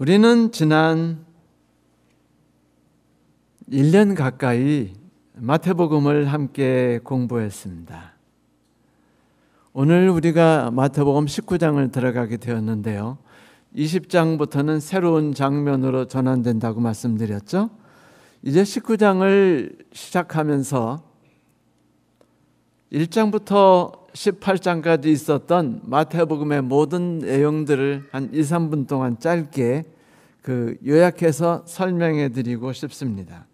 우리는 지난 1년 가까이 마태복음을 함께 공부했습니다. 오늘 우리가 마태복음 19장을 들어가게 되었는데요. 20장부터는 새로운 장면으로 전환된다고 말씀드렸죠. 이제 19장을 시작하면서 1장부터 18장까지 있었던 마태복음의 모든 내용들을 한 2, 3분 동안 짧게 요약해서 설명해 드리고 싶습니다.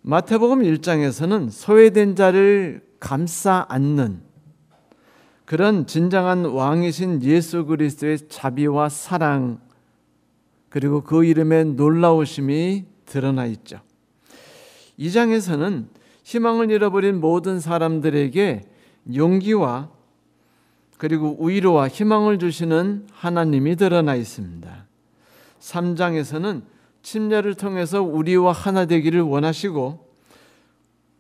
마태복음 1장에서는 소외된 자를 감싸 안는 그런 진정한 왕이신 예수 그리스도의 자비와 사랑, 그리고 그 이름의 놀라우심이 드러나 있죠. 2장에서는 희망을 잃어버린 모든 사람들에게 용기와 그리고 위로와 희망을 주시는 하나님이 드러나 있습니다. 3장에서는 침례를 통해서 우리와 하나 되기를 원하시고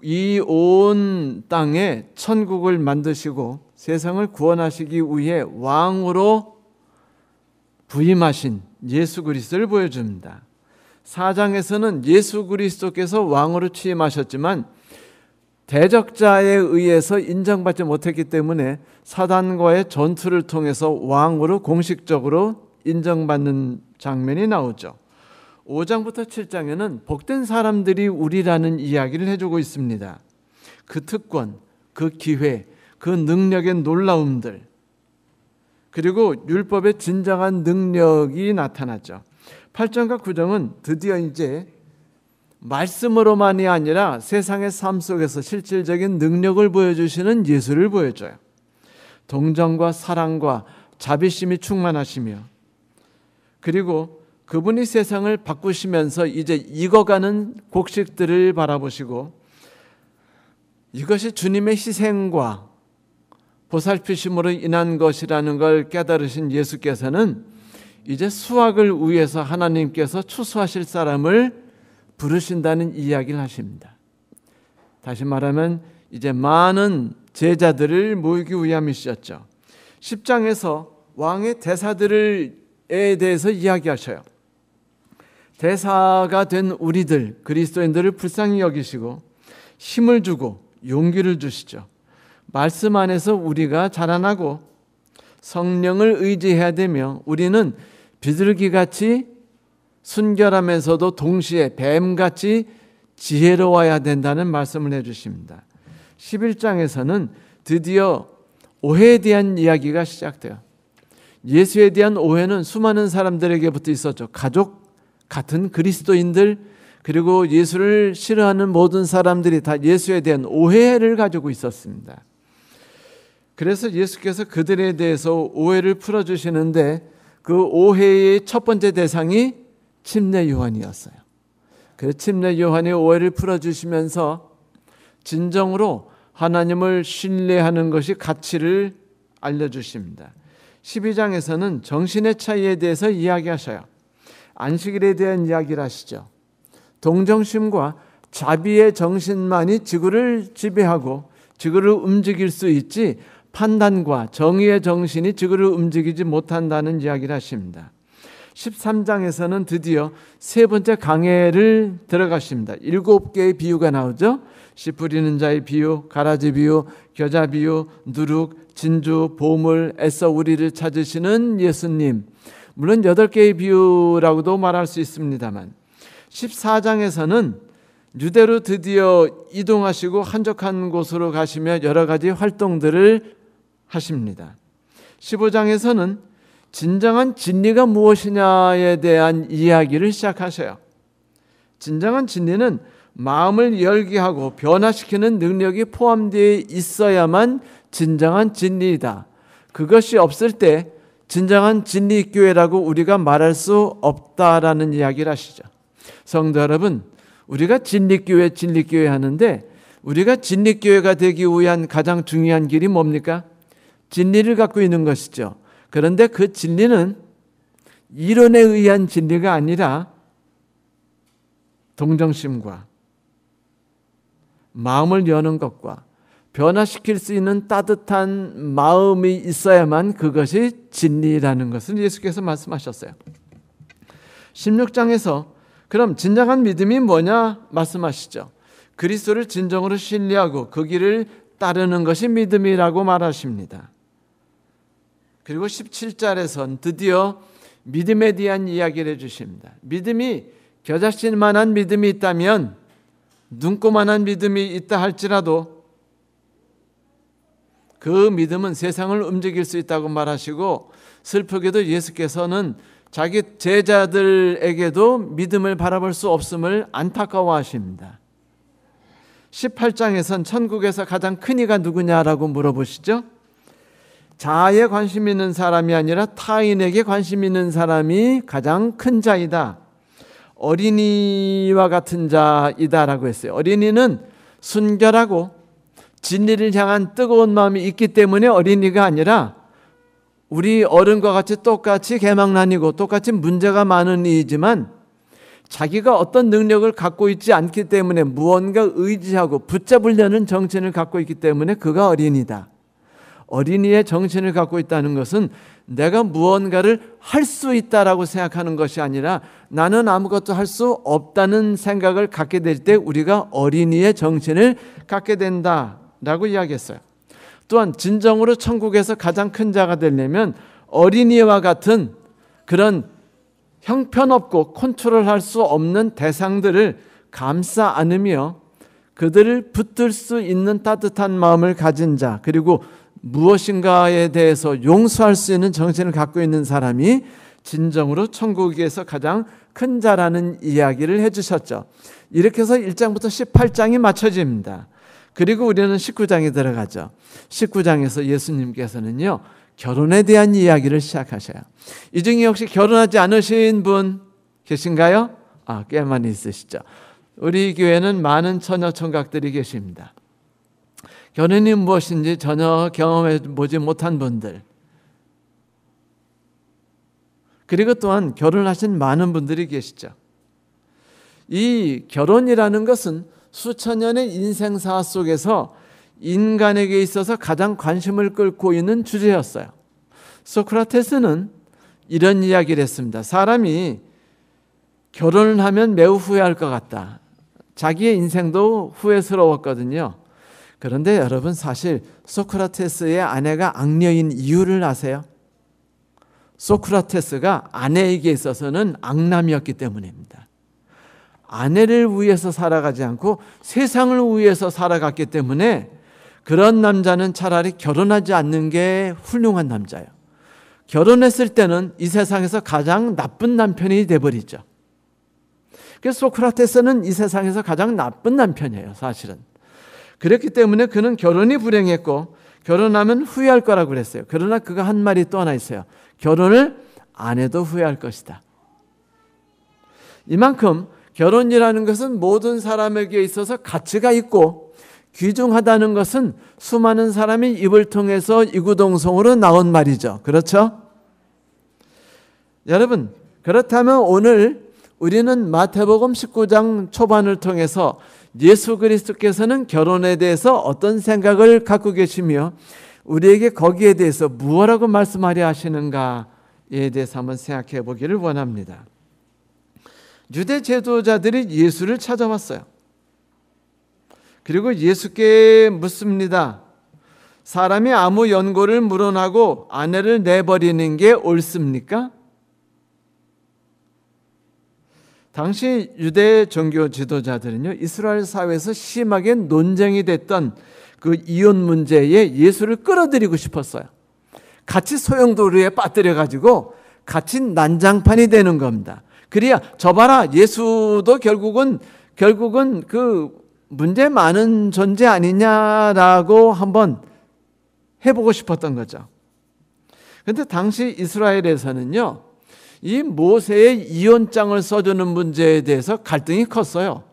이 온 땅에 천국을 만드시고 세상을 구원하시기 위해 왕으로 부임하신 예수 그리스도를 보여줍니다. 4장에서는 예수 그리스도께서 왕으로 취임하셨지만 대적자에 의해서 인정받지 못했기 때문에 사단과의 전투를 통해서 왕으로 공식적으로 인정받는 장면이 나오죠. 5장부터 7장에는 복된 사람들이 우리라는 이야기를 해주고 있습니다. 그 특권, 그 기회, 그 능력의 놀라움들, 그리고 율법의 진정한 능력이 나타나죠. 8장과 9장은 드디어 이제 말씀으로만이 아니라 세상의 삶 속에서 실질적인 능력을 보여주시는 예수를 보여줘요. 동정과 사랑과 자비심이 충만하시며, 그리고 그분이 세상을 바꾸시면서 이제 익어가는 곡식들을 바라보시고 이것이 주님의 희생과 보살피심으로 인한 것이라는 걸 깨달으신 예수께서는 이제 수확을 위해서 하나님께서 추수하실 사람을 부르신다는 이야기를 하십니다. 다시 말하면 이제 많은 제자들을 모이기 위함이셨죠. 10장에서 왕의 대사들에 대해서 이야기하셔요. 대사가 된 우리들, 그리스도인들을 불쌍히 여기시고 힘을 주고 용기를 주시죠. 말씀 안에서 우리가 자라나고 성령을 의지해야 되며 우리는 비둘기같이 순결하면서도 동시에 뱀같이 지혜로워야 된다는 말씀을 해주십니다. 11장에서는 드디어 오해에 대한 이야기가 시작돼요. 예수에 대한 오해는 수많은 사람들에게부터 있었죠. 가족 같은 그리스도인들, 그리고 예수를 싫어하는 모든 사람들이 다 예수에 대한 오해를 가지고 있었습니다. 그래서 예수께서 그들에 대해서 오해를 풀어주시는데 그 오해의 첫 번째 대상이 침례 요한이었어요. 그 침례 요한의 오해를 풀어주시면서 진정으로 하나님을 신뢰하는 것이 가치를 알려주십니다. 12장에서는 정신의 차이에 대해서 이야기하셔요. 안식일에 대한 이야기를 하시죠. 동정심과 자비의 정신만이 지구를 지배하고 지구를 움직일 수 있지 판단과 정의의 정신이 지구를 움직이지 못한다는 이야기를 하십니다. 13장에서는 드디어 세 번째 강해를 들어가십니다. 7개의 비유가 나오죠. 씨 뿌리는 자의 비유, 가라지 비유, 겨자 비유, 누룩, 진주, 보물, 애써 우리를 찾으시는 예수님. 물론 8개의 비유라고도 말할 수 있습니다만 14장에서는 유대로 드디어 이동하시고 한적한 곳으로 가시며 여러 가지 활동들을 하십니다. 15장에서는 진정한 진리가 무엇이냐에 대한 이야기를 시작하셔요. 진정한 진리는 마음을 열게 하고 변화시키는 능력이 포함되어 있어야만 진정한 진리이다. 그것이 없을 때 진정한 진리교회라고 우리가 말할 수 없다라는 이야기를 하시죠. 성도 여러분, 우리가 진리교회 하는데 우리가 진리교회가 되기 위한 가장 중요한 길이 뭡니까? 진리를 갖고 있는 것이죠. 그런데 그 진리는 이론에 의한 진리가 아니라 동정심과 마음을 여는 것과 변화시킬 수 있는 따뜻한 마음이 있어야만 그것이 진리라는 것을 예수께서 말씀하셨어요. 16장에서 그럼 진정한 믿음이 뭐냐 말씀하시죠. 그리스도를 진정으로 신뢰하고 그 길을 따르는 것이 믿음이라고 말하십니다. 그리고 17절에선 드디어 믿음에 대한 이야기를 해주십니다. 믿음이 겨자씨 만한 믿음이 있다면, 눈꼬만한 믿음이 있다 할지라도 그 믿음은 세상을 움직일 수 있다고 말하시고, 슬프게도 예수께서는 자기 제자들에게도 믿음을 바라볼 수 없음을 안타까워하십니다. 18장에선 천국에서 가장 큰 이가 누구냐라고 물어보시죠. 자아에 관심 있는 사람이 아니라 타인에게 관심 있는 사람이 가장 큰 자이다. 어린이와 같은 자이다라고 했어요. 어린이는 순결하고 진리를 향한 뜨거운 마음이 있기 때문에 어린이가 아니라 우리 어른과 같이 똑같이 개망난이고 똑같이 문제가 많은 이이지만 자기가 어떤 능력을 갖고 있지 않기 때문에 무언가 의지하고 붙잡으려는 정신을 갖고 있기 때문에 그가 어린이다. 어린이의 정신을 갖고 있다는 것은 내가 무언가를 할 수 있다라고 생각하는 것이 아니라 나는 아무것도 할 수 없다는 생각을 갖게 될 때 우리가 어린이의 정신을 갖게 된다라고 이야기했어요. 또한 진정으로 천국에서 가장 큰 자가 되려면 어린이와 같은 그런 형편없고 컨트롤할 수 없는 대상들을 감싸 안으며 그들을 붙들 수 있는 따뜻한 마음을 가진 자, 그리고 무엇인가에 대해서 용서할 수 있는 정신을 갖고 있는 사람이 진정으로 천국에서 가장 큰 자라는 이야기를 해주셨죠. 이렇게 해서 1장부터 18장이 맞춰집니다. 그리고 우리는 19장에 들어가죠. 19장에서 예수님께서는요, 결혼에 대한 이야기를 시작하셔요. 이 중에 혹시 결혼하지 않으신 분 계신가요? 꽤 많이 있으시죠. 우리 교회는 많은 처녀 총각들이 계십니다. 결혼이 무엇인지 전혀 경험해 보지 못한 분들, 그리고 또한 결혼하신 많은 분들이 계시죠. 이 결혼이라는 것은 수천 년의 인생사 속에서 인간에게 있어서 가장 관심을 끌고 있는 주제였어요. 소크라테스는 이런 이야기를 했습니다. 사람이 결혼을 하면 매우 후회할 것 같다. 자기의 인생도 후회스러웠거든요. 그런데 여러분, 사실 소크라테스의 아내가 악녀인 이유를 아세요? 소크라테스가 아내에게 있어서는 악남이었기 때문입니다. 아내를 위해서 살아가지 않고 세상을 위해서 살아갔기 때문에 그런 남자는 차라리 결혼하지 않는 게 훌륭한 남자예요. 결혼했을 때는 이 세상에서 가장 나쁜 남편이 돼버리죠. 그래서 소크라테스는 이 세상에서 가장 나쁜 남편이에요, 사실은. 그렇기 때문에 그는 결혼이 불행했고 결혼하면 후회할 거라고 그랬어요. 그러나 그가 한 말이 또 하나 있어요. 결혼을 안 해도 후회할 것이다. 이만큼 결혼이라는 것은 모든 사람에게 있어서 가치가 있고 귀중하다는 것은 수많은 사람이 입을 통해서 이구동성으로 나온 말이죠. 그렇죠? 여러분, 그렇다면 오늘 우리는 마태복음 19장 초반을 통해서 예수 그리스도께서는 결혼에 대해서 어떤 생각을 갖고 계시며 우리에게 거기에 대해서 무엇라고 말씀하려 하시는가에 대해서 한번 생각해 보기를 원합니다. 유대 제도자들이 예수를 찾아왔어요. 그리고 예수께 묻습니다. 사람이 아무 연고를 물어나고 아내를 내버리는 게 옳습니까? 당시 유대 종교 지도자들은요, 이스라엘 사회에서 심하게 논쟁이 됐던 그 이혼 문제에 예수를 끌어들이고 싶었어요. 같이 소용돌이에 빠뜨려가지고 같이 난장판이 되는 겁니다. 그래야 저 봐라, 예수도 결국은 그 문제 많은 존재 아니냐라고 한번 해보고 싶었던 거죠. 그런데 당시 이스라엘에서는요, 이 모세의 이혼장을 써주는 문제에 대해서 갈등이 컸어요.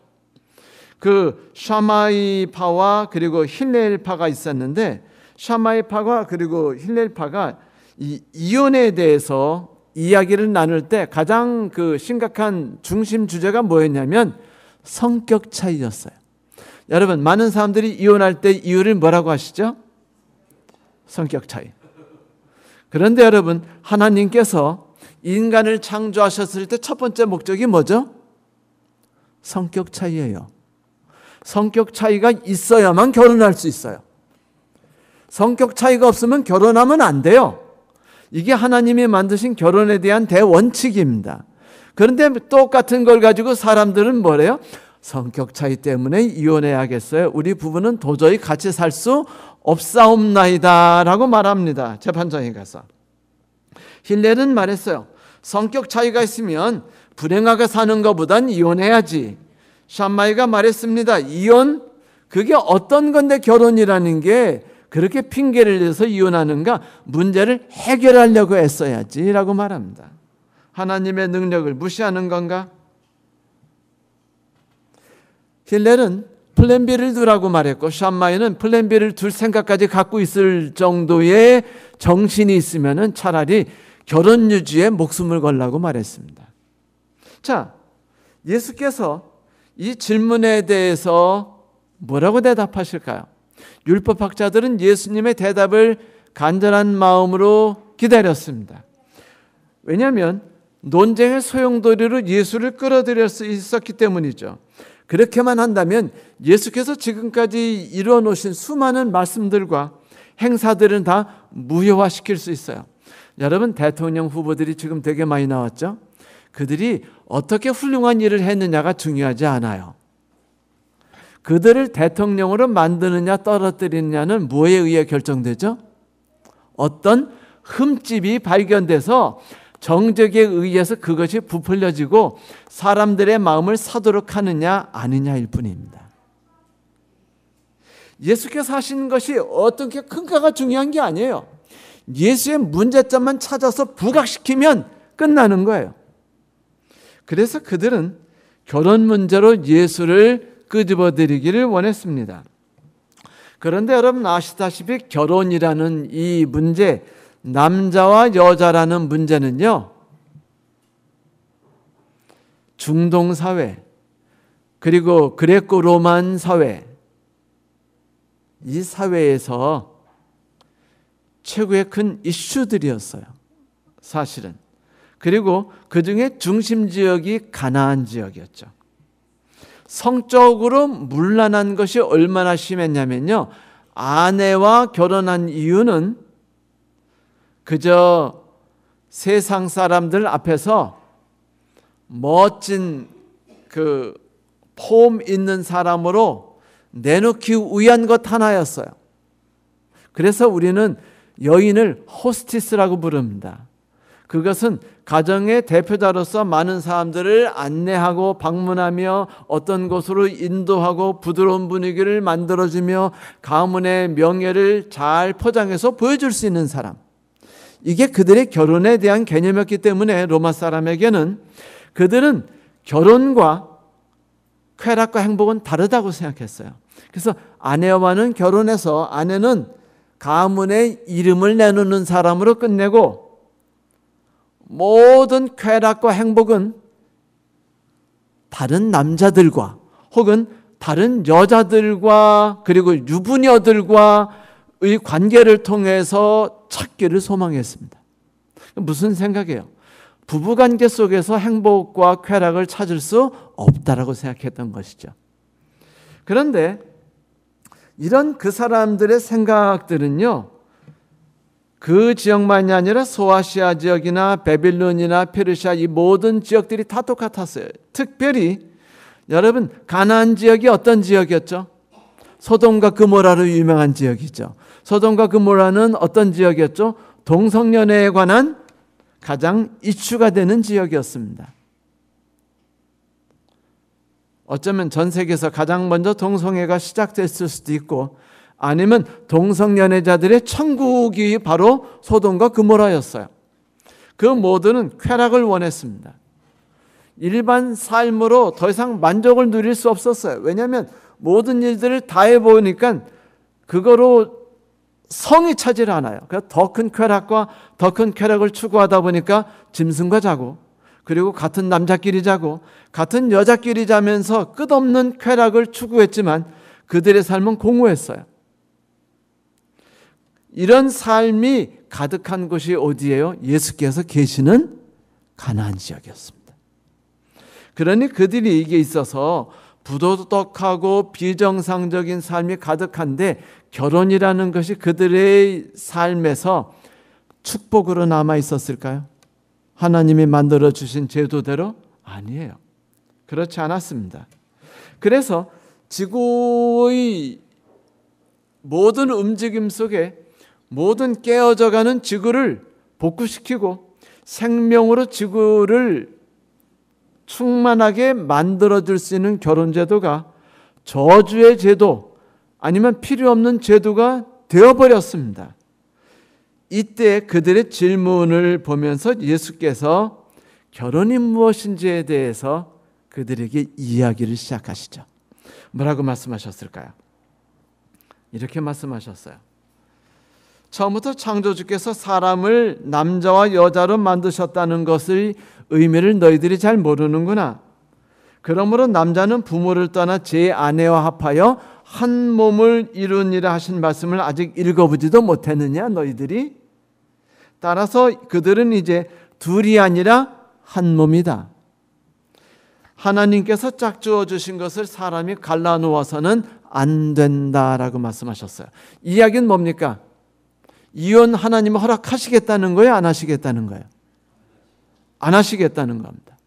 그 샤마이파와 그리고 힐렐파가 있었는데, 샤마이파가 그리고 힐렐파가 이 이혼에 대해서 이야기를 나눌 때 가장 그 심각한 중심 주제가 뭐였냐면 성격 차이였어요. 여러분, 많은 사람들이 이혼할 때 이유를 뭐라고 하시죠? 성격 차이. 그런데 여러분, 하나님께서 인간을 창조하셨을 때 첫 번째 목적이 뭐죠? 성격 차이예요. 성격 차이가 있어야만 결혼할 수 있어요. 성격 차이가 없으면 결혼하면 안 돼요. 이게 하나님이 만드신 결혼에 대한 대원칙입니다. 그런데 똑같은 걸 가지고 사람들은 뭐래요? 성격 차이 때문에 이혼해야겠어요. 우리 부부는 도저히 같이 살 수 없사옵나이다 라고 말합니다. 재판장에 가서. 힐렐은 말했어요. 성격 차이가 있으면 불행하게 사는 것보단 이혼해야지. 샴마이가 말했습니다. 이혼? 그게 어떤 건데 결혼이라는 게 그렇게 핑계를 대서 이혼하는가? 문제를 해결하려고 했어야지 라고 말합니다. 하나님의 능력을 무시하는 건가? 힐렐은 플랜 B를 두라고 말했고 샴마이는 플랜 B를 둘 생각까지 갖고 있을 정도의 정신이 있으면 차라리 결혼 유지에 목숨을 걸라고 말했습니다. 자, 예수께서 이 질문에 대해서 뭐라고 대답하실까요? 율법학자들은 예수님의 대답을 간절한 마음으로 기다렸습니다. 왜냐하면 논쟁의 소용돌이로 예수를 끌어들일 수 있었기 때문이죠. 그렇게만 한다면 예수께서 지금까지 이루어 놓으신 수많은 말씀들과 행사들은 다 무효화시킬 수 있어요. 여러분, 대통령 후보들이 지금 되게 많이 나왔죠? 그들이 어떻게 훌륭한 일을 했느냐가 중요하지 않아요. 그들을 대통령으로 만드느냐 떨어뜨리느냐는 뭐에 의해 결정되죠? 어떤 흠집이 발견돼서 정적에 의해서 그것이 부풀려지고 사람들의 마음을 사도록 하느냐 아니냐일 뿐입니다. 예수께서 하신 것이 어떤 게 큰가가 중요한 게 아니에요. 예수의 문제점만 찾아서 부각시키면 끝나는 거예요. 그래서 그들은 결혼 문제로 예수를 끄집어들이기를 원했습니다. 그런데 여러분 아시다시피 결혼이라는 이 문제, 남자와 여자라는 문제는요, 중동 사회, 그리고 그레코 로만 사회, 이 사회에서 최고의 큰 이슈들이었어요. 사실은. 그리고 그 중에 중심 지역이 가나안 지역이었죠. 성적으로 문란한 것이 얼마나 심했냐면요, 아내와 결혼한 이유는 그저 세상 사람들 앞에서 멋진 그 폼 있는 사람으로 내놓기 위한 것 하나였어요. 그래서 우리는 여인을 호스티스라고 부릅니다. 그것은 가정의 대표자로서 많은 사람들을 안내하고 방문하며 어떤 곳으로 인도하고 부드러운 분위기를 만들어주며 가문의 명예를 잘 포장해서 보여줄 수 있는 사람. 이게 그들의 결혼에 대한 개념이었기 때문에 로마 사람에게는 그들은 결혼과 쾌락과 행복은 다르다고 생각했어요. 그래서 아내와는 결혼해서 아내는 가문의 이름을 내놓는 사람으로 끝내고 모든 쾌락과 행복은 다른 남자들과 혹은 다른 여자들과 그리고 유부녀들과의 관계를 통해서 찾기를 소망했습니다. 무슨 생각이에요? 부부관계 속에서 행복과 쾌락을 찾을 수 없다라고 생각했던 것이죠. 그런데 이런 그 사람들의 생각들은요, 그 지역만이 아니라 소아시아 지역이나 베빌론이나 페르시아 이 모든 지역들이 다 똑같았어요. 특별히 여러분 가나안 지역이 어떤 지역이었죠? 소돔과 그모라로 유명한 지역이죠. 소돔과 그모라는 어떤 지역이었죠? 동성연애에 관한 가장 이슈가 되는 지역이었습니다. 어쩌면 전 세계에서 가장 먼저 동성애가 시작됐을 수도 있고 아니면 동성연애자들의 천국이 바로 소돔과 그모라였어요. 그 모두는 쾌락을 원했습니다. 일반 삶으로 더 이상 만족을 누릴 수 없었어요. 왜냐하면 모든 일들을 다 해보니까 그거로 성이 차질 않아요. 그래서 더 큰 쾌락과 더 큰 쾌락을 추구하다 보니까 짐승과 자고 그리고 같은 남자끼리 자고 같은 여자끼리 자면서 끝없는 쾌락을 추구했지만 그들의 삶은 공허했어요. 이런 삶이 가득한 곳이 어디예요? 예수께서 계시는 가나안 지역이었습니다. 그러니 그들이 이게 있어서 부도덕하고 비정상적인 삶이 가득한데 결혼이라는 것이 그들의 삶에서 축복으로 남아 있었을까요? 하나님이 만들어 주신 제도대로? 아니에요. 그렇지 않았습니다. 그래서 지구의 모든 움직임 속에 모든 깨어져가는 지구를 복구시키고 생명으로 지구를 충만하게 만들어줄 수 있는 결혼제도가 저주의 제도 아니면 필요 없는 제도가 되어버렸습니다. 이때 그들의 질문을 보면서 예수께서 결혼이 무엇인지에 대해서 그들에게 이야기를 시작하시죠. 뭐라고 말씀하셨을까요? 이렇게 말씀하셨어요. 처음부터 창조주께서 사람을 남자와 여자로 만드셨다는 것의 의미를 너희들이 잘 모르는구나. 그러므로 남자는 부모를 떠나 제 아내와 합하여 한 몸을 이루니라 하신 말씀을 아직 읽어보지도 못했느냐 너희들이? 따라서 그들은 이제 둘이 아니라 한 몸이다. 하나님께서 짝지어 주신 것을 사람이 갈라놓아서는 안 된다라고 말씀하셨어요. 이야기는 뭡니까? 이혼 하나님은 허락하시겠다는 거예요? 안 하시겠다는 거예요? 안 하시겠다는 겁니다.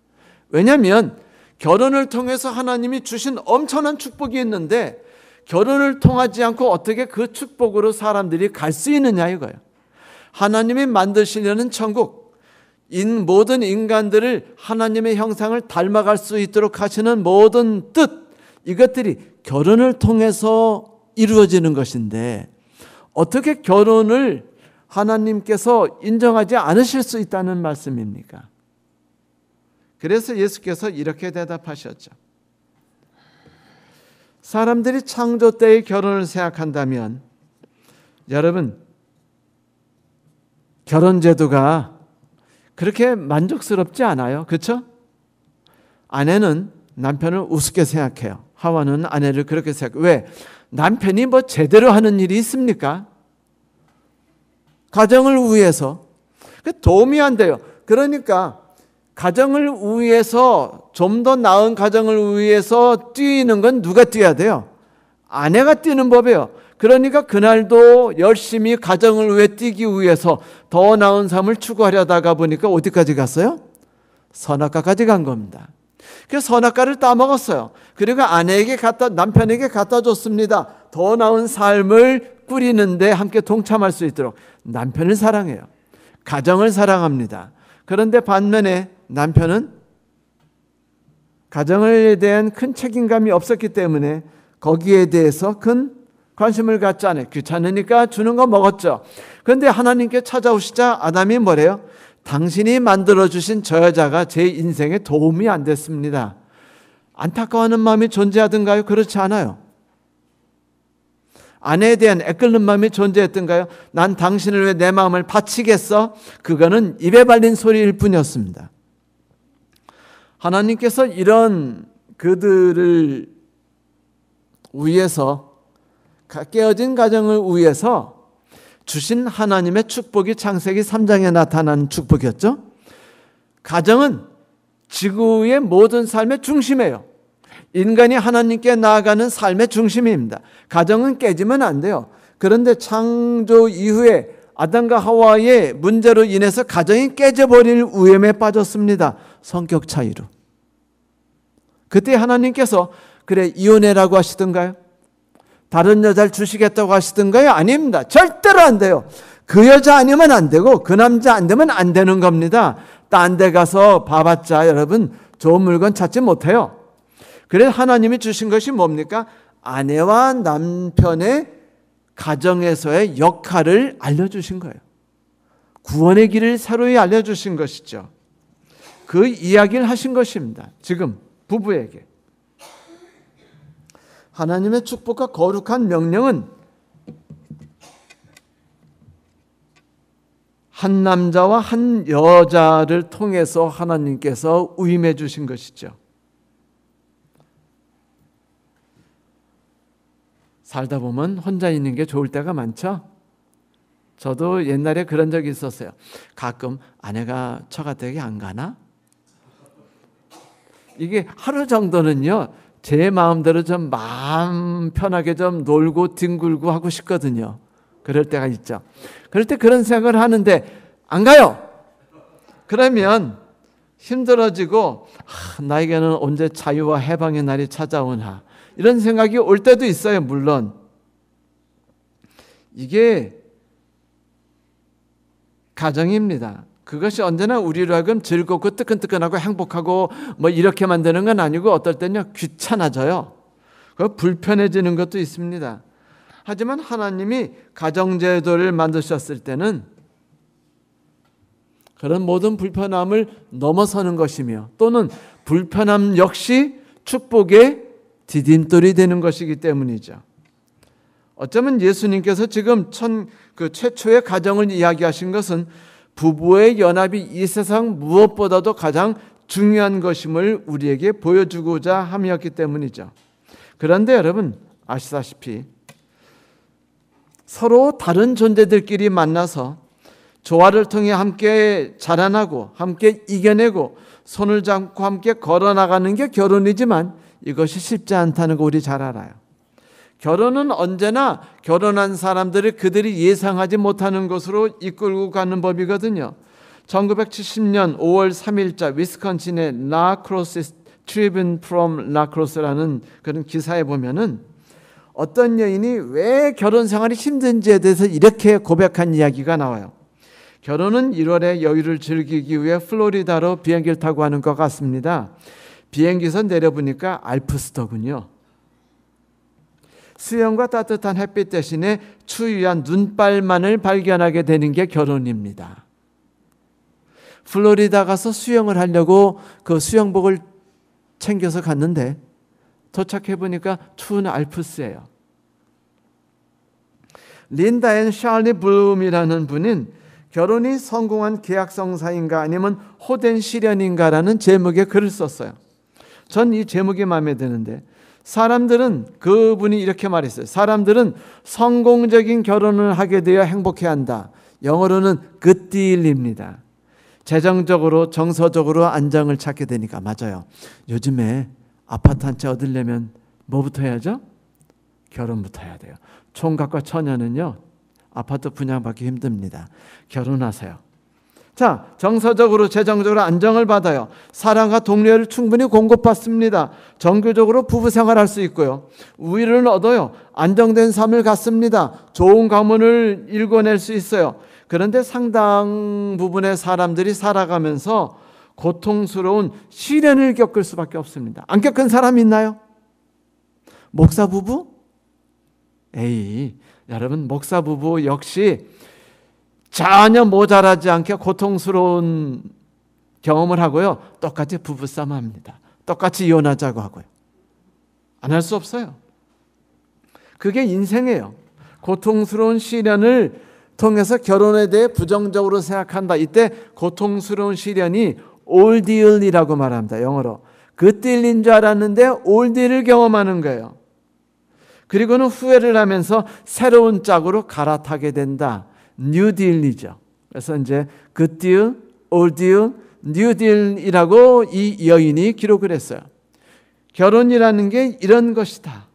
왜냐하면 결혼을 통해서 하나님이 주신 엄청난 축복이 있는데 결혼을 통하지 않고 어떻게 그 축복으로 사람들이 갈 수 있느냐 이거예요. 하나님이 만드시려는 천국, 모든 인간들을 하나님의 형상을 닮아갈 수 있도록 하시는 모든 뜻, 이것들이 결혼을 통해서 이루어지는 것인데 어떻게 결혼을 하나님께서 인정하지 않으실 수 있다는 말씀입니까? 그래서 예수께서 이렇게 대답하셨죠. 사람들이 창조 때의 결혼을 생각한다면 여러분 결혼 제도가 그렇게 만족스럽지 않아요. 그렇죠? 아내는 남편을 우습게 생각해요. 하와는 아내를 그렇게 생각해요. 왜? 남편이 뭐 제대로 하는 일이 있습니까? 가정을 위해서 도움이 안 돼요. 그러니까 가정을 위해서 좀 더 나은 가정을 위해서 뛰는 건 누가 뛰어야 돼요? 아내가 뛰는 법이에요. 그러니까 그날도 열심히 가정을 위해 뛰기 위해서 더 나은 삶을 추구하려다가 보니까 어디까지 갔어요? 선악과까지 간 겁니다. 그래서 선악과를 따먹었어요. 그리고 남편에게 갖다 줬습니다. 더 나은 삶을 꾸리는데 함께 동참할 수 있도록 남편을 사랑해요. 가정을 사랑합니다. 그런데 반면에 남편은 가정에 대한 큰 책임감이 없었기 때문에 거기에 대해서 큰 관심을 갖지 않아요. 귀찮으니까 주는 거 먹었죠. 그런데 하나님께 찾아오시자 아담이 뭐래요? 당신이 만들어주신 저 여자가 제 인생에 도움이 안 됐습니다. 안타까워하는 마음이 존재하던가요? 그렇지 않아요. 아내에 대한 애끓는 마음이 존재했던가요? 난 당신을 위해 내 마음을 바치겠어? 그거는 입에 발린 소리일 뿐이었습니다. 하나님께서 이런 그들을 위해서 깨어진 가정을 위해서 주신 하나님의 축복이 창세기 3장에 나타난 축복이었죠. 가정은 지구의 모든 삶의 중심이에요. 인간이 하나님께 나아가는 삶의 중심입니다. 가정은 깨지면 안 돼요. 그런데 창조 이후에 아담과 하와의 문제로 인해서 가정이 깨져버릴 위험에 빠졌습니다. 성격 차이로. 그때 하나님께서 그래 이혼해라고 하시던가요? 다른 여자를 주시겠다고 하시던가요? 아닙니다. 절대로 안 돼요. 그 여자 아니면 안 되고 그 남자 안 되면 안 되는 겁니다. 딴 데 가서 봐봤자 여러분 좋은 물건 찾지 못해요. 그래서 하나님이 주신 것이 뭡니까? 아내와 남편의 가정에서의 역할을 알려주신 거예요. 구원의 길을 새로이 알려주신 것이죠. 그 이야기를 하신 것입니다. 지금 부부에게. 하나님의 축복과 거룩한 명령은 한 남자와 한 여자를 통해서 하나님께서 위임해 주신 것이죠. 살다 보면 혼자 있는 게 좋을 때가 많죠. 저도 옛날에 그런 적이 있었어요. 가끔 아내가 처가댁에 안 가나? 이게 하루 정도는요, 제 마음대로 좀 마음 편하게 좀 놀고 뒹굴고 하고 싶거든요. 그럴 때가 있죠. 그럴 때 그런 생각을 하는데 안 가요. 그러면 힘들어지고 나에게는 언제 자유와 해방의 날이 찾아오나 이런 생각이 올 때도 있어요. 물론 이게 가정입니다. 그것이 언제나 우리로 하여금 즐겁고 뜨끈뜨끈하고 행복하고 뭐 이렇게 만드는 건 아니고 어떨 때는요 귀찮아져요. 불편해지는 것도 있습니다. 하지만 하나님이 가정제도를 만드셨을 때는 그런 모든 불편함을 넘어서는 것이며 또는 불편함 역시 축복의 디딤돌이 되는 것이기 때문이죠. 어쩌면 예수님께서 지금 최초의 가정을 이야기하신 것은 부부의 연합이 이 세상 무엇보다도 가장 중요한 것임을 우리에게 보여주고자 함이었기 때문이죠. 그런데 여러분 아시다시피 서로 다른 존재들끼리 만나서 조화를 통해 함께 자라나고 함께 이겨내고 손을 잡고 함께 걸어나가는 게 결혼이지만 이것이 쉽지 않다는 거 우리 잘 알아요. 결혼은 언제나 결혼한 사람들을 그들이 예상하지 못하는 곳으로 이끌고 가는 법이거든요. 1970년 5월 3일자 위스콘신의 라크로스 트리뷴 프롬 라크로스라는 그런 기사에 보면은 어떤 여인이 왜 결혼 생활이 힘든지에 대해서 이렇게 고백한 이야기가 나와요. 결혼은 1월에 여유를 즐기기 위해 플로리다로 비행기를 타고 가는 것 같습니다. 비행기에서 내려보니까 알프스더군요. 수영과 따뜻한 햇빛 대신에 추위한 눈발만을 발견하게 되는 게 결혼입니다. 플로리다 가서 수영을 하려고 그 수영복을 챙겨서 갔는데 도착해 보니까 추운 알프스예요. 린다 앤 샬리 블룸이라는 분은 결혼이 성공한 계약성사인가 아니면 호된 시련인가라는 제목의 글을 썼어요. 전 이 제목이 마음에 드는데 그분이 이렇게 말했어요. 사람들은 성공적인 결혼을 하게 되어 행복해한다. 영어로는 good deal입니다. 재정적으로 정서적으로 안정을 찾게 되니까. 맞아요. 요즘에 아파트 한 채 얻으려면 뭐부터 해야죠? 결혼부터 해야 돼요. 총각과 처녀는요 아파트 분양받기 힘듭니다. 결혼하세요. 자, 정서적으로 재정적으로 안정을 받아요. 사랑과 동료를 충분히 공급받습니다. 정규적으로 부부 생활할 수 있고요. 우위를 얻어요. 안정된 삶을 갖습니다. 좋은 가문을 일궈낼 수 있어요. 그런데 상당 부분의 사람들이 살아가면서 고통스러운 시련을 겪을 수밖에 없습니다. 안 겪은 사람 있나요? 목사 부부? 여러분 목사 부부 역시 전혀 모자라지 않게 고통스러운 경험을 하고요. 똑같이 부부싸움 합니다. 똑같이 이혼하자고 하고요. 안 할 수 없어요. 그게 인생이에요. 고통스러운 시련을 통해서 결혼에 대해 부정적으로 생각한다. 이때 고통스러운 시련이 올디을이라고 말합니다. 영어로. 굿딜인 줄 알았는데 올디를 경험하는 거예요. 그리고는 후회를 하면서 새로운 짝으로 갈아타게 된다. 뉴딜이죠. 그래서 이제 굿딜, 올딜, 뉴딜이라고 이 여인이 기록을 했어요. 결혼이라는 게 이런 것이다.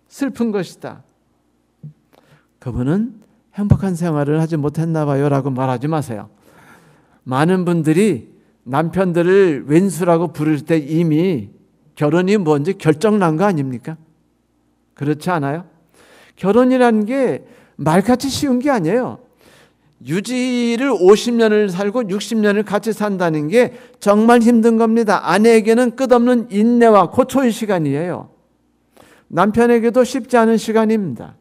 슬픈 것이다. 그분은 행복한 생활을 하지 못했나 봐요 라고 말하지 마세요. 많은 분들이 남편들을 왼수라고 부를 때 이미 결혼이 뭔지 결정난 거 아닙니까? 그렇지 않아요? 결혼이라는 게 말같이 쉬운 게 아니에요. 유지를 50년을 살고 60년을 같이 산다는 게 정말 힘든 겁니다. 아내에게는 끝없는 인내와 고초의 시간이에요. 남편에게도 쉽지 않은 시간입니다.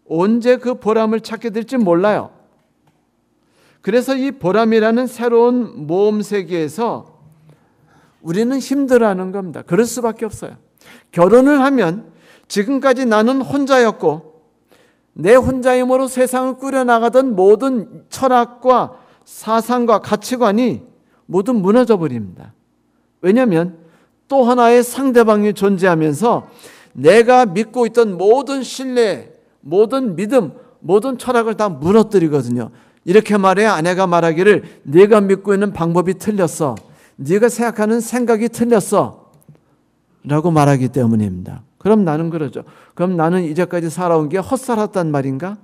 언제 그 보람을 찾게 될지 몰라요. 그래서 이 보람이라는 새로운 모험 세계에서 우리는 힘들어하는 겁니다. 그럴 수밖에 없어요. 결혼을 하면 지금까지 나는 혼자였고 내 혼자임으로 세상을 꾸려나가던 모든 철학과 사상과 가치관이 모두 무너져 버립니다. 왜냐하면 또 하나의 상대방이 존재하면서 내가 믿고 있던 모든 신뢰, 모든 믿음, 모든 철학을 다 무너뜨리거든요. 이렇게 말해야 아내가 말하기를 네가 믿고 있는 방법이 틀렸어. 네가 생각하는 생각이 틀렸어 라고 말하기 때문입니다. 그럼 나는 그러죠. 그럼 나는 이제까지 살아온 게 헛살았단 말인가?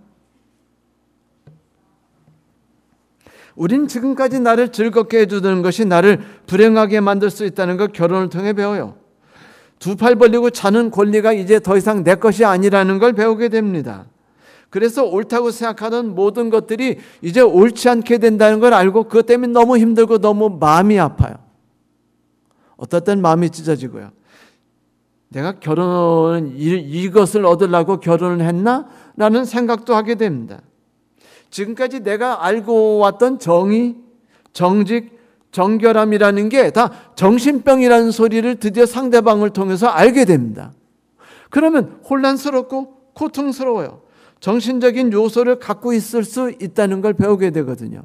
우린 지금까지 나를 즐겁게 해주는 것이 나를 불행하게 만들 수 있다는 걸 결혼을 통해 배워요. 두 팔 벌리고 자는 권리가 이제 더 이상 내 것이 아니라는 걸 배우게 됩니다. 그래서 옳다고 생각하는 모든 것들이 이제 옳지 않게 된다는 걸 알고 그것 때문에 너무 힘들고 너무 마음이 아파요. 어떨 땐 마음이 찢어지고요. 내가 이것을 얻으려고 결혼을 했나? 라는 생각도 하게 됩니다. 지금까지 내가 알고 왔던 정의, 정직, 정결함이라는 게 다 정신병이라는 소리를 드디어 상대방을 통해서 알게 됩니다. 그러면 혼란스럽고 고통스러워요. 정신적인 요소를 갖고 있을 수 있다는 걸 배우게 되거든요.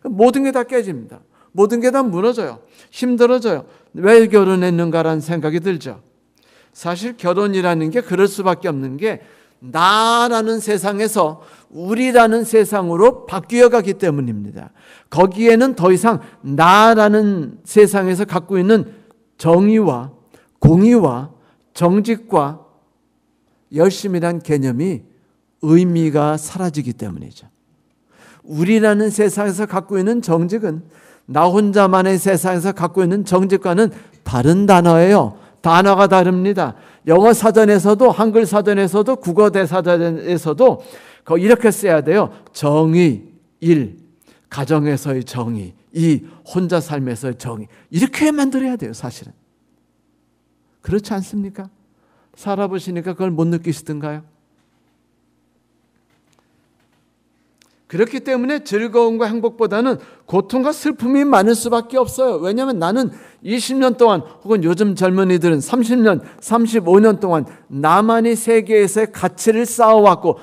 모든 게 다 깨집니다. 모든 게 다 무너져요. 힘들어져요. 왜 결혼했는가라는 생각이 들죠. 사실 결혼이라는 게 그럴 수밖에 없는 게 나라는 세상에서 우리라는 세상으로 바뀌어 가기 때문입니다. 거기에는 더 이상 나라는 세상에서 갖고 있는 정의와 공의와 정직과 열심이란 개념이 의미가 사라지기 때문이죠. 우리라는 세상에서 갖고 있는 정직은 나 혼자만의 세상에서 갖고 있는 정직과는 다른 단어예요. 단어가 다릅니다. 영어 사전에서도 한글 사전에서도 국어 대사전에서도 이렇게 써야 돼요. 정의 1, 가정에서의 정의 2, 혼자 삶에서의 정의. 이렇게 만들어야 돼요. 사실은. 그렇지 않습니까? 살아보시니까 그걸 못 느끼시던가요? 그렇기 때문에 즐거움과 행복보다는 고통과 슬픔이 많을 수밖에 없어요. 왜냐하면 나는 20년 동안 혹은 요즘 젊은이들은 30년, 35년 동안 나만의 세계에서의 가치를 쌓아왔고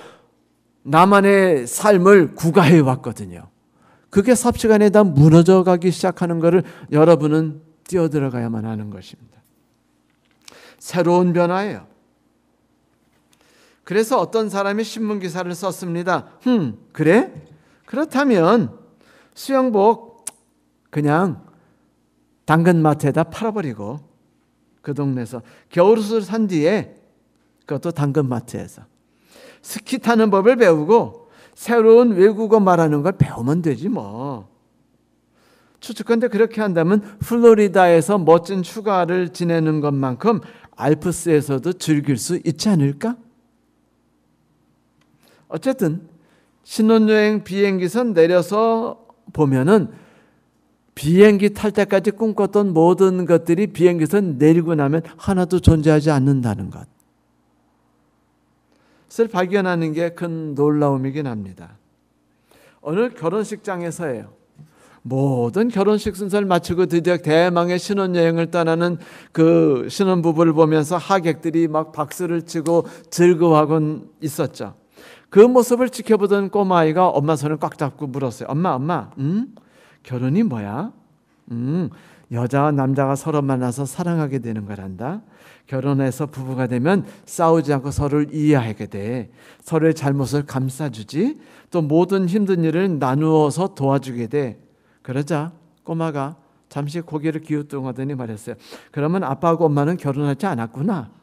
나만의 삶을 구가해 왔거든요. 그게 삽시간에 다 무너져 가기 시작하는 것을 여러분은 뛰어들어가야만 하는 것입니다. 새로운 변화예요. 그래서 어떤 사람이 신문기사를 썼습니다. 그래? 그렇다면 수영복 그냥 당근마트에다 팔아버리고 그 동네에서 겨울옷을 산 뒤에 그것도 당근마트에서 스키 타는 법을 배우고 새로운 외국어 말하는 걸 배우면 되지 뭐. 추측컨대 그렇게 한다면 플로리다에서 멋진 휴가를 지내는 것만큼 알프스에서도 즐길 수 있지 않을까? 어쨌든 신혼여행 비행기선 내려서 보면은 비행기 탈 때까지 꿈꿨던 모든 것들이 비행기선 내리고 나면 하나도 존재하지 않는다는 것을 발견하는 게 큰 놀라움이긴 합니다. 어느 결혼식장에서예요. 모든 결혼식 순서를 마치고 드디어 대망의 신혼여행을 떠나는 그 신혼부부를 보면서 하객들이 막 박수를 치고 즐거워하곤 있었죠. 그 모습을 지켜보던 꼬마아이가 엄마 손을 꽉 잡고 물었어요. 엄마, 결혼이 뭐야? 여자와 남자가 서로 만나서 사랑하게 되는 거란다. 결혼해서 부부가 되면 싸우지 않고 서로를 이해하게 돼. 서로의 잘못을 감싸주지. 또 모든 힘든 일을 나누어서 도와주게 돼. 그러자 꼬마가 잠시 고개를 기우뚱하더니 말했어요. 그러면 아빠하고 엄마는 결혼하지 않았구나.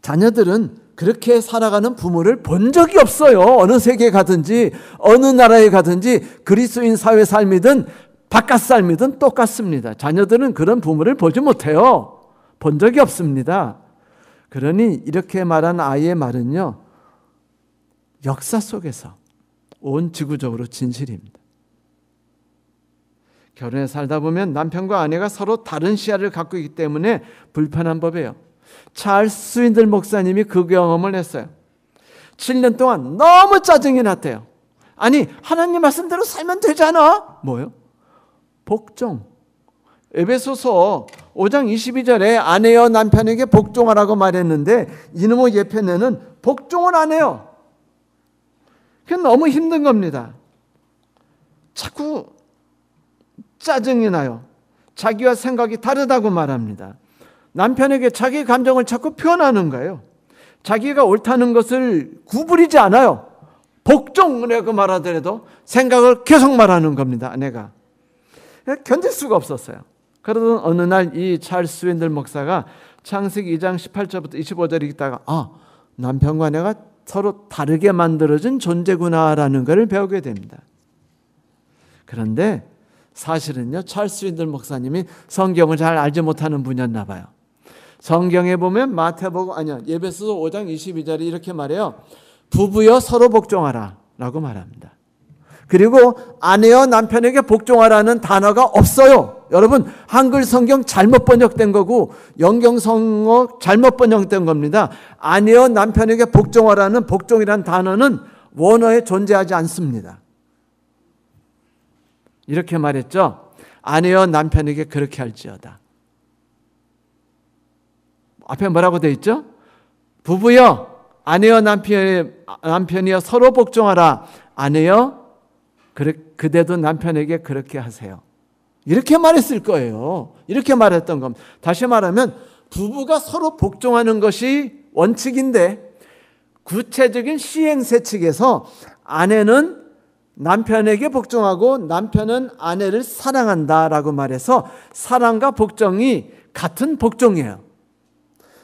자녀들은 그렇게 살아가는 부모를 본 적이 없어요. 어느 세계에 가든지 어느 나라에 가든지 그리스도인 사회 삶이든 바깥 삶이든 똑같습니다. 자녀들은 그런 부모를 보지 못해요. 본 적이 없습니다. 그러니 이렇게 말한 아이의 말은요, 역사 속에서 온 지구적으로 진실입니다. 결혼해 살다 보면 남편과 아내가 서로 다른 시야를 갖고 있기 때문에 불편한 법이에요. 찰스 스윈들 목사님이 그 경험을 했어요. 7년 동안 너무 짜증이 났대요. 아니, 하나님 말씀대로 살면 되잖아. 뭐요? 복종. 에베소서 5장 22절에 아내여 남편에게 복종하라고 말했는데 이놈의 예편에는 복종을 안 해요. 그게 너무 힘든 겁니다. 자꾸 짜증이 나요. 자기와 생각이 다르다고 말합니다. 남편에게 자기 감정을 자꾸 표현하는 거예요. 자기가 옳다는 것을 구부리지 않아요. 복종이라고 말하더라도 생각을 계속 말하는 겁니다. 아내가. 견딜 수가 없었어요. 그러던 어느 날 이 찰스 스윈들 목사가 창세기 2장 18절부터 25절 읽다가 남편과 아내가 서로 다르게 만들어진 존재구나라는 것을 배우게 됩니다. 그런데 사실은요, 찰스 스윈들 목사님이 성경을 잘 알지 못하는 분이었나 봐요. 성경에 보면 에베소서 5장 22절에 이렇게 말해요. 부부여 서로 복종하라 라고 말합니다. 그리고 아내여 남편에게 복종하라는 단어가 없어요. 여러분, 한글 성경 잘못 번역된 거고 영경성어 잘못 번역된 겁니다. 아내여 남편에게 복종하라는 복종이란 단어는 원어에 존재하지 않습니다. 이렇게 말했죠. 아내여 남편에게 그렇게 할지어다. 앞에 뭐라고 되어 있죠? 부부여 아내여 남편이여 서로 복종하라. 아내여 그대도 남편에게 그렇게 하세요. 이렇게 말했을 거예요. 이렇게 말했던 겁니다. 다시 말하면 부부가 서로 복종하는 것이 원칙인데 구체적인 시행세 측에서 아내는 남편에게 복종하고 남편은 아내를 사랑한다라고 말해서 사랑과 복종이 같은 복종이에요.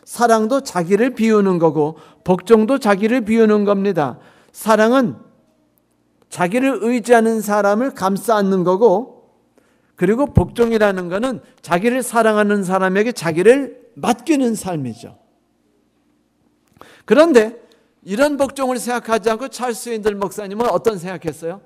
사랑도 자기를 비우는 거고 복종도 자기를 비우는 겁니다. 사랑은 자기를 의지하는 사람을 감싸 안는 거고, 그리고 복종이라는 것은 자기를 사랑하는 사람에게 자기를 맡기는 삶이죠. 그런데 이런 복종을 생각하지 않고 찰스 스윈들 목사님은 어떤 생각했어요?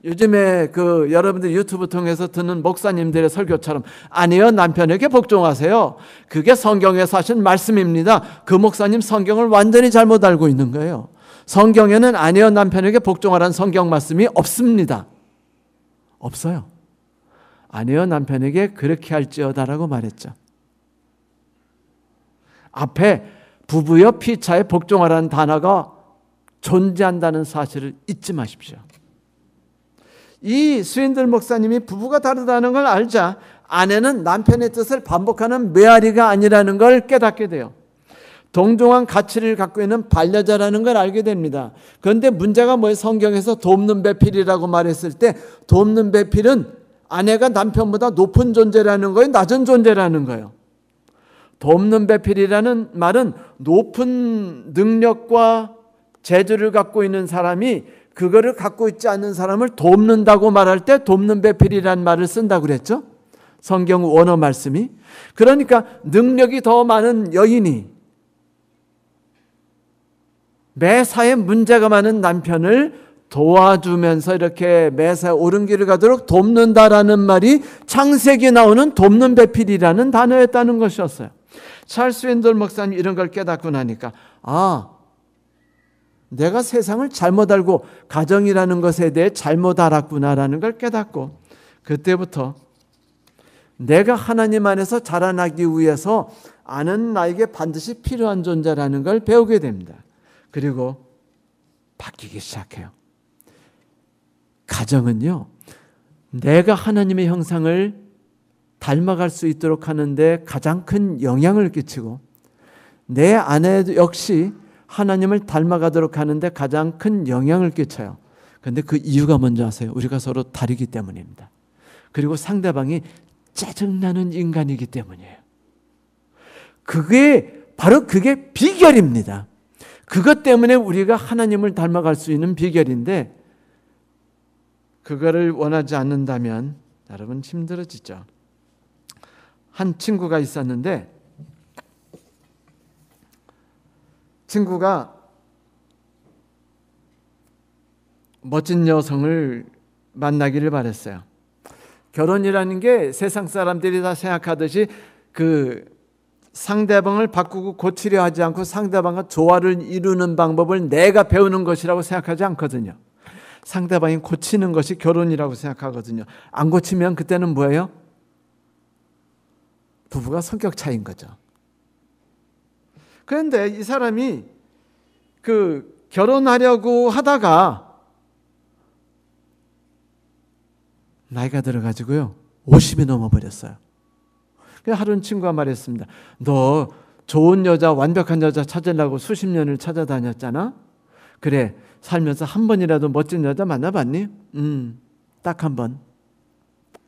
요즘에 여러분들 유튜브 통해서 듣는 목사님들의 설교처럼 아니요, 남편에게 복종하세요. 그게 성경에서 하신 말씀입니다. 그 목사님 성경을 완전히 잘못 알고 있는 거예요. 성경에는 아니요, 남편에게 복종하라는 성경 말씀이 없습니다. 없어요. 아니요, 남편에게 그렇게 할지어다라고 말했죠. 앞에 부부여 피차에 복종하라는 단어가 존재한다는 사실을 잊지 마십시오. 이 스윈들 목사님이 부부가 다르다는 걸 알자 아내는 남편의 뜻을 반복하는 메아리가 아니라는 걸 깨닫게 돼요. 동종한 가치를 갖고 있는 반려자라는 걸 알게 됩니다. 그런데 문제가 뭐예요? 성경에서 돕는 배필이라고 말했을 때 돕는 배필은 아내가 남편보다 높은 존재라는 거예요? 낮은 존재라는 거예요? 돕는 배필이라는 말은 높은 능력과 재주를 갖고 있는 사람이 그거를 갖고 있지 않는 사람을 돕는다고 말할 때 돕는 배필이라는 말을 쓴다고 그랬죠? 성경 원어 말씀이. 그러니까 능력이 더 많은 여인이 매사에 문제가 많은 남편을 도와주면서 이렇게 매사에 옳은 길을 가도록 돕는다라는 말이 창세기에 나오는 돕는 배필이라는 단어였다는 것이었어요. 찰스 스윈들 목사님 이런 걸 깨닫고 나니까 내가 세상을 잘못 알고 가정이라는 것에 대해 잘못 알았구나라는 걸 깨닫고 그때부터 내가 하나님 안에서 자라나기 위해서 아는 나에게 반드시 필요한 존재라는 걸 배우게 됩니다. 그리고 바뀌기 시작해요. 가정은요, 내가 하나님의 형상을 닮아갈 수 있도록 하는데 가장 큰 영향을 끼치고 내 아내 역시 하나님을 닮아가도록 하는데 가장 큰 영향을 끼쳐요. 그런데 그 이유가 뭔지 아세요? 우리가 서로 다르기 때문입니다. 그리고 상대방이 짜증나는 인간이기 때문이에요. 바로 그게 비결입니다. 그것 때문에 우리가 하나님을 닮아갈 수 있는 비결인데 그거를 원하지 않는다면 여러분 힘들어지죠. 한 친구가 있었는데 친구가 멋진 여성을 만나기를 바랬어요. 결혼이라는 게 세상 사람들이 다 생각하듯이 그 상대방을 바꾸고 고치려 하지 않고 상대방과 조화를 이루는 방법을 내가 배우는 것이라고 생각하지 않거든요. 상대방이 고치는 것이 결혼이라고 생각하거든요. 안 고치면 그때는 뭐예요? 부부가 성격 차이인 거죠. 그런데 이 사람이 결혼하려고 하다가 나이가 들어가지고요 50이 넘어버렸어요. 그래서 하루는 친구가 말했습니다. 너 좋은 여자, 완벽한 여자 찾으려고 수십 년을 찾아다녔잖아? 그래, 살면서 한 번이라도 멋진 여자 만나봤니? 딱 한 번.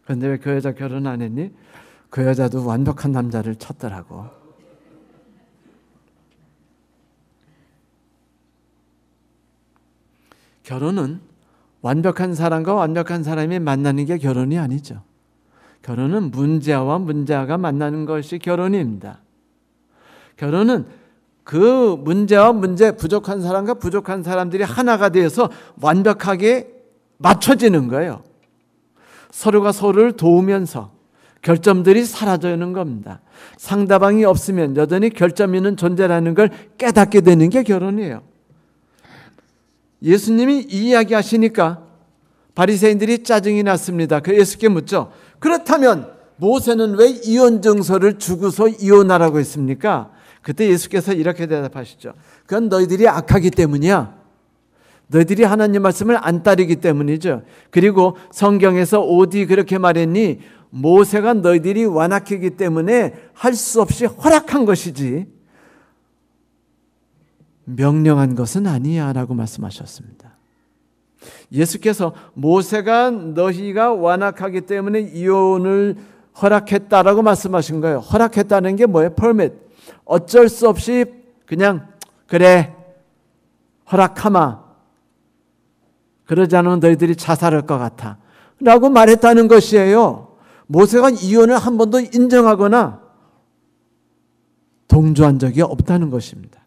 그런데 왜 그 여자 결혼 안 했니? 그 여자도 완벽한 남자를 찾더라고. 결혼은 완벽한 사람과 완벽한 사람이 만나는 게 결혼이 아니죠. 결혼은 문제아와 문제아가 만나는 것이 결혼입니다. 결혼은 그 문제와 문제, 부족한 사람과 부족한 사람들이 하나가 되어서 완벽하게 맞춰지는 거예요. 서로가 서로를 도우면서 결점들이 사라져있는 겁니다. 상대방이 없으면 여전히 결점 있는 존재라는 걸 깨닫게 되는 게 결혼이에요. 예수님이 이 이야기 하시니까 바리새인들이 짜증이 났습니다. 그 예수께 묻죠. 그렇다면 모세는 왜 이혼 증서를 주고서 이혼하라고 했습니까? 그때 예수께서 이렇게 대답하시죠. 그건 너희들이 악하기 때문이야. 너희들이 하나님 말씀을 안 따르기 때문이죠. 그리고 성경에서 어디 그렇게 말했니? 모세가 너희들이 완악하기 때문에 할 수 없이 허락한 것이지 명령한 것은 아니야 라고 말씀하셨습니다. 예수께서 모세가 너희가 완악하기 때문에 이혼을 허락했다라고 말씀하신 거예요. 허락했다는 게 뭐예요? permit. 어쩔 수 없이 그냥 그래 허락하마. 그러지 않으면 너희들이 자살할 것 같아 라고 말했다는 것이에요. 모세가 이혼을 한 번도 인정하거나 동조한 적이 없다는 것입니다.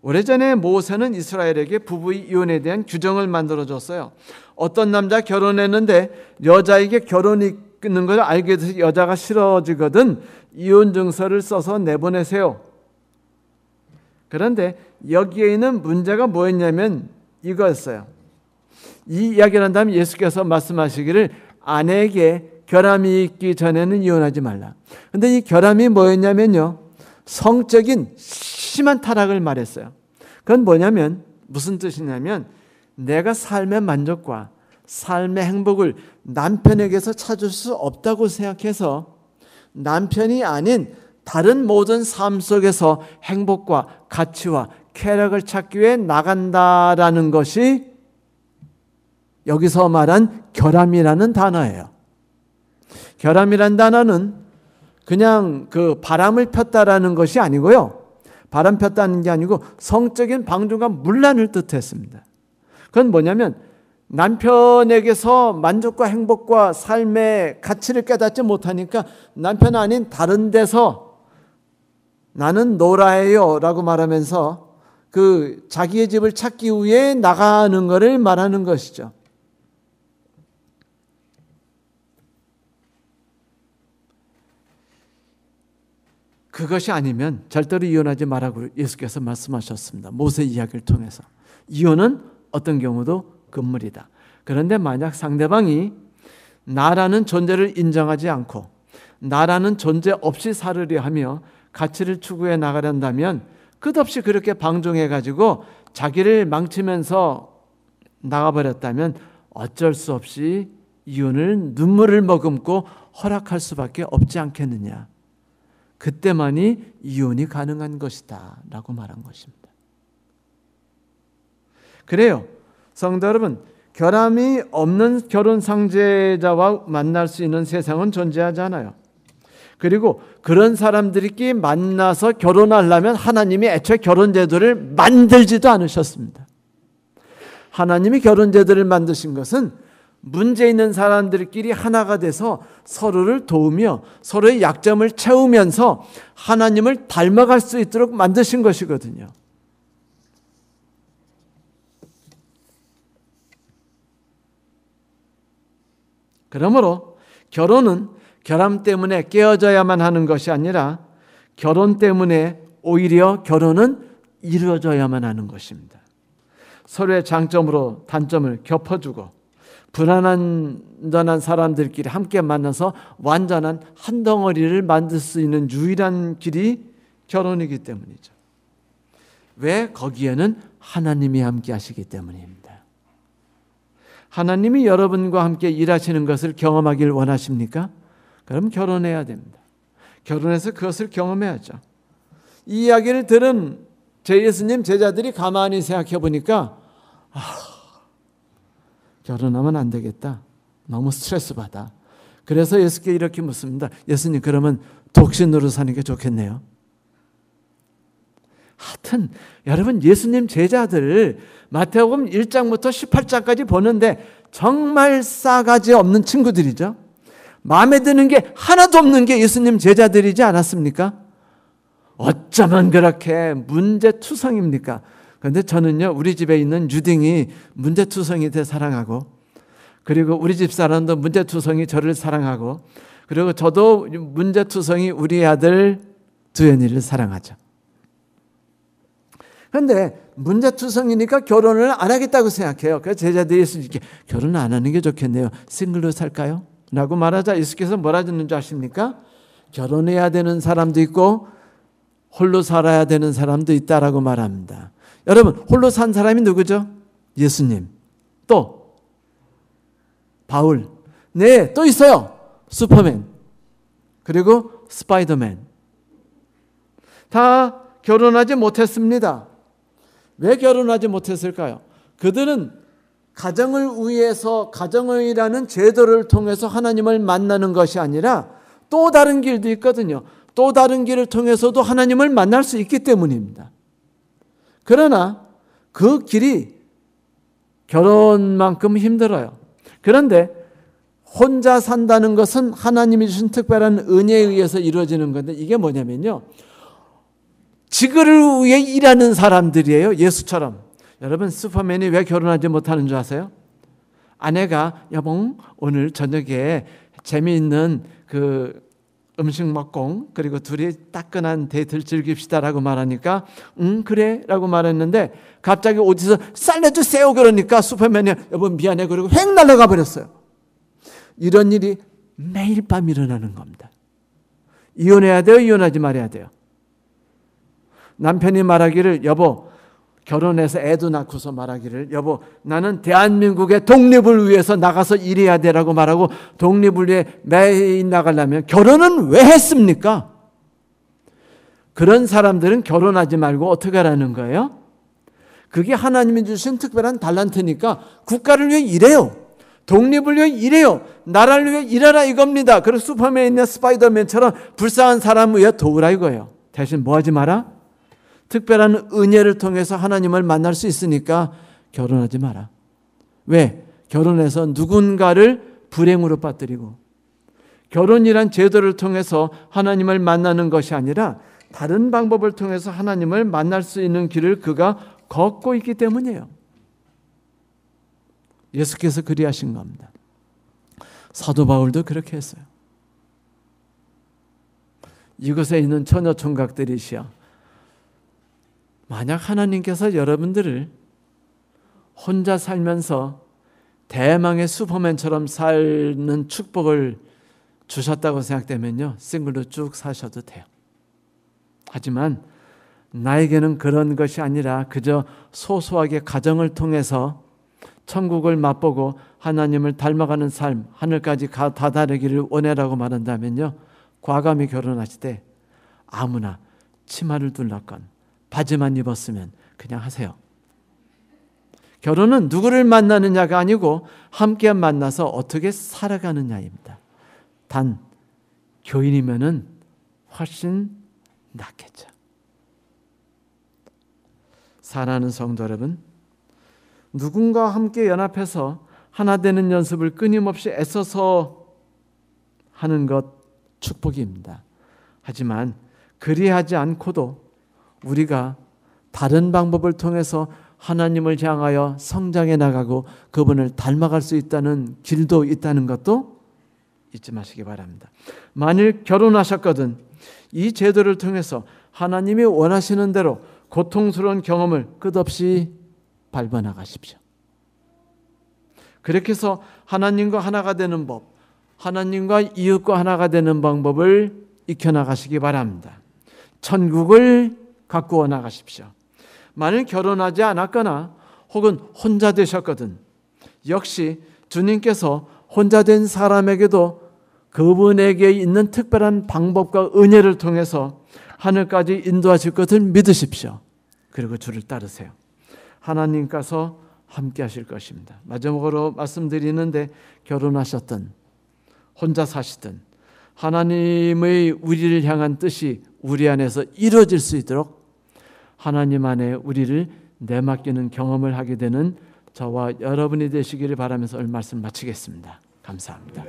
오래전에 모세는 이스라엘에게 부부 이혼에 대한 규정을 만들어줬어요. 어떤 남자 결혼했는데 여자에게 결혼이 끊는 걸 알게 돼서 여자가 싫어지거든 이혼 증서를 써서 내보내세요. 그런데 여기에 있는 문제가 뭐였냐면 이거였어요. 이 이야기를 한 다음에 예수께서 말씀하시기를 아내에게 결함이 있기 전에는 이혼하지 말라. 그런데 이 결함이 뭐였냐면요. 성적인 심한 타락을 말했어요. 그건 뭐냐면 무슨 뜻이냐면 내가 삶의 만족과 삶의 행복을 남편에게서 찾을 수 없다고 생각해서 남편이 아닌 다른 모든 삶 속에서 행복과 가치와 쾌락을 찾기 위해 나간다라는 것이 여기서 말한 결함이라는 단어예요. 결함이란 단어는 그냥 그 바람을 폈다라는 것이 아니고요. 바람 폈다는 게 아니고 성적인 방종과 문란을 뜻했습니다. 그건 뭐냐면 남편에게서 만족과 행복과 삶의 가치를 깨닫지 못하니까 남편 아닌 다른 데서 나는 놀아요 라고 말하면서 그 자기의 집을 찾기 위해 나가는 것을 말하는 것이죠. 그것이 아니면 절대로 이혼하지 말라고 예수께서 말씀하셨습니다. 모세 이야기를 통해서. 이혼은 어떤 경우도 금물이다. 그런데 만약 상대방이 나라는 존재를 인정하지 않고 나라는 존재 없이 살으려 하며 가치를 추구해 나가란다면 끝없이 그렇게 방종해가지고 자기를 망치면서 나가버렸다면 어쩔 수 없이 이혼을 눈물을 머금고 허락할 수밖에 없지 않겠느냐. 그때만이 이혼이 가능한 것이다 라고 말한 것입니다. 그래요. 성도 여러분, 결함이 없는 결혼 상대자와 만날 수 있는 세상은 존재하지 않아요. 그리고 그런 사람들끼리 만나서 결혼하려면 하나님이 애초에 결혼 제도를 만들지도 않으셨습니다. 하나님이 결혼 제도를 만드신 것은 문제 있는 사람들끼리 하나가 돼서 서로를 도우며 서로의 약점을 채우면서 하나님을 닮아갈 수 있도록 만드신 것이거든요. 그러므로 결혼은 결함 때문에 깨어져야만 하는 것이 아니라 결혼 때문에 오히려 결혼은 이루어져야만 하는 것입니다. 서로의 장점으로 단점을 겹어주고 불완전한 사람들끼리 함께 만나서 완전한 한 덩어리를 만들 수 있는 유일한 길이 결혼이기 때문이죠. 왜? 거기에는 하나님이 함께 하시기 때문입니다. 하나님이 여러분과 함께 일하시는 것을 경험하길 원하십니까? 그럼 결혼해야 됩니다. 결혼해서 그것을 경험해야죠. 이 이야기를 들은 제 예수님 제자들이 가만히 생각해 보니까 결혼하면 안 되겠다. 너무 스트레스 받아. 그래서 예수께 이렇게 묻습니다. 예수님, 그러면 독신으로 사는 게 좋겠네요. 하여튼 여러분, 예수님 제자들 마태복음 1장부터 18장까지 보는데 정말 싸가지 없는 친구들이죠. 마음에 드는 게 하나도 없는 게 예수님 제자들이지 않았습니까? 어쩌면 그렇게 문제투성입니까? 그런데 저는요, 우리 집에 있는 유딩이 문제투성이 돼 사랑하고, 그리고 우리 집 사람도 문제투성이 저를 사랑하고, 그리고 저도 문제투성이 우리 아들 두현이를 사랑하죠. 그런데 문제투성이니까 결혼을 안 하겠다고 생각해요. 그래서 제자들이 예수님께 결혼 안 하는 게 좋겠네요. 싱글로 살까요? 라고 말하자 예수께서 뭐라 듣는 줄 아십니까? 결혼해야 되는 사람도 있고 홀로 살아야 되는 사람도 있다라고 말합니다. 여러분, 홀로 산 사람이 누구죠? 예수님. 또 바울. 네, 또 있어요. 슈퍼맨. 그리고 스파이더맨. 다 결혼하지 못했습니다. 왜 결혼하지 못했을까요? 그들은 가정을 위해서, 가정이라는 제도를 통해서 하나님을 만나는 것이 아니라 또 다른 길도 있거든요. 또 다른 길을 통해서도 하나님을 만날 수 있기 때문입니다. 그러나 그 길이 결혼만큼 힘들어요. 그런데 혼자 산다는 것은 하나님이 주신 특별한 은혜에 의해서 이루어지는 건데, 이게 뭐냐면요, 지구를 위해 일하는 사람들이에요. 예수처럼. 여러분, 슈퍼맨이 왜 결혼하지 못하는 줄 아세요? 아내가 여봉 오늘 저녁에 재미있는 그 음식 먹고 그리고 둘이 따끈한 데이트를 즐깁시다라고 말하니까 그래 라고 말했는데, 갑자기 어디서 살려주세요 그러니까 슈퍼맨이 여보 미안해 그러고 획 날아가 버렸어요. 이런 일이 매일 밤 일어나는 겁니다. 이혼해야 돼요? 이혼하지 말아야 돼요? 남편이 말하기를, 여보 결혼해서 애도 낳고서 말하기를, 여보 나는 대한민국의 독립을 위해서 나가서 일해야 되라고 말하고, 독립을 위해 매일 나가려면 결혼은 왜 했습니까? 그런 사람들은 결혼하지 말고 어떻게 하라는 거예요? 그게 하나님이 주신 특별한 달란트니까 국가를 위해 일해요. 독립을 위해 일해요. 나라를 위해 일하라 이겁니다. 그리고 슈퍼맨이나 스파이더맨처럼 불쌍한 사람을 위해 도우라 이거예요. 대신 뭐 하지 마라? 특별한 은혜를 통해서 하나님을 만날 수 있으니까 결혼하지 마라. 왜? 결혼해서 누군가를 불행으로 빠뜨리고, 결혼이란 제도를 통해서 하나님을 만나는 것이 아니라 다른 방법을 통해서 하나님을 만날 수 있는 길을 그가 걷고 있기 때문이에요. 예수께서 그리하신 겁니다. 사도 바울도 그렇게 했어요. 이곳에 있는 처녀 총각들이시여, 만약 하나님께서 여러분들을 혼자 살면서 대망의 슈퍼맨처럼 사는 축복을 주셨다고 생각되면요, 싱글로 쭉 사셔도 돼요. 하지만 나에게는 그런 것이 아니라 그저 소소하게 가정을 통해서 천국을 맛보고 하나님을 닮아가는 삶, 하늘까지 다다르기를 원해라고 말한다면요, 과감히 결혼하실 때 아무나 치마를 둘렀건 바지만 입었으면 그냥 하세요. 결혼은 누구를 만나느냐가 아니고 함께 만나서 어떻게 살아가느냐입니다. 단 교인이면은 훨씬 낫겠죠. 사랑하는 성도 여러분, 누군가와 함께 연합해서 하나 되는 연습을 끊임없이 애써서 하는 것 축복입니다. 하지만 그리하지 않고도 우리가 다른 방법을 통해서 하나님을 향하여 성장해 나가고 그분을 닮아갈 수 있다는 길도 있다는 것도 잊지 마시기 바랍니다. 만일 결혼하셨거든 이 제도를 통해서 하나님이 원하시는 대로 고통스러운 경험을 끝없이 밟아나가십시오. 그렇게 해서 하나님과 하나가 되는 법, 하나님과 이웃과 하나가 되는 방법을 익혀나가시기 바랍니다. 천국을 가꾸어 나가십시오. 만일 결혼하지 않았거나 혹은 혼자 되셨거든 역시 주님께서 혼자 된 사람에게도 그분에게 있는 특별한 방법과 은혜를 통해서 하늘까지 인도하실 것을 믿으십시오. 그리고 주를 따르세요. 하나님께서 함께 하실 것입니다. 마지막으로 말씀드리는데, 결혼하셨든 혼자 사시든 하나님의 우리를 향한 뜻이 우리 안에서 이루어질 수 있도록 하나님 안에 우리를 내맡기는 경험을 하게 되는 저와 여러분이 되시기를 바라면서 오늘 말씀 마치겠습니다. 감사합니다.